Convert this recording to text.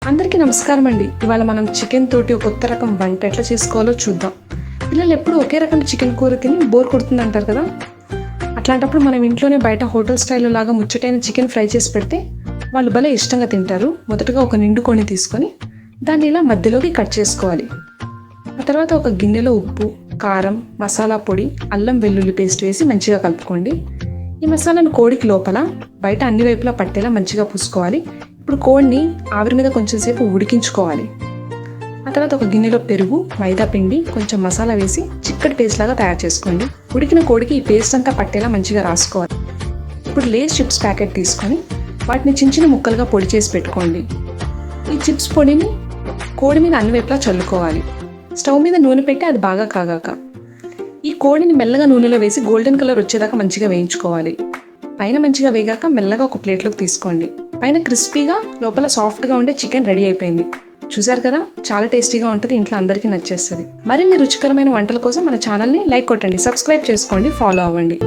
అందరికీ నమస్కారం అండి. ఇవాళ మనం చికెన్ తోటి ఒక కొత్త రకం వంట ఎట్లా చేసుకోవాలో చూద్దాం. పిల్లలు ఎప్పుడు ఒకే రకం చికెన్ కూర తిని బోర్ కొడుతుంది అంటారు కదా. అట్లాంటప్పుడు మనం ఇంట్లోనే బయట హోటల్ స్టైల్లో లాగా ముచ్చటైన చికెన్ ఫ్రై చేసి పెడితే వాళ్ళు భలే ఇష్టంగా తింటారు. మొదటగా ఒక నిండు కోడిని తీసుకొని దాన్ని ఇలా మధ్యలోకి కట్ చేసుకోవాలి. ఆ తర్వాత ఒక గిన్నెలో ఉప్పు, కారం, మసాలా పొడి, అల్లం వెల్లుల్లి పేస్ట్ వేసి మంచిగా కలుపుకోండి. ఈ మసాలాను కోడికి లోపల బయట అన్ని వైపులా పట్టేలా మంచిగా పూసుకోవాలి. ఇప్పుడు కోడిని ఆవిరి మీద కొంచెం సేపు ఉడికించుకోవాలి. ఆ తర్వాత ఒక గిన్నెలో పెరుగు, మైదా పిండి, కొంచెం మసాలా వేసి చిక్కటి పేస్ట్ లాగా తయారు చేసుకోండి. ఉడికిన కోడికి ఈ పేస్ట్ అంతా పట్టేలా మంచిగా రాసుకోవాలి. ఇప్పుడు లేస్ చిప్స్ ప్యాకెట్ తీసుకొని వాటిని చిన్న చిన్న ముక్కలుగా పొడి చేసి పెట్టుకోండి. ఈ చిప్స్ పొడిని కోడి మీద అన్ని వైపులా చల్లుకోవాలి. స్టవ్ మీద నూనె పెట్టి అది బాగా కాగాక ఈ కోడిని మెల్లగా నూనెలో వేసి గోల్డెన్ కలర్ వచ్చేదాకా మంచిగా వేయించుకోవాలి. పైన మంచిగా వేగాక మెల్లగా ఒక ప్లేట్లోకి తీసుకోండి. పైన క్రిస్పీగా లోపల సాఫ్ట్గా ఉండే చికెన్ రెడీ అయిపోయింది. చూసారు కదా, చాలా టేస్టీగా ఉంటుంది. ఇంట్లో అందరికీ నచ్చేస్తుంది. మరిన్ని రుచికరమైన వంటల కోసం మన ఛానల్ని లైక్ కొట్టండి, సబ్స్క్రైబ్ చేసుకోండి, ఫాలో అవ్వండి.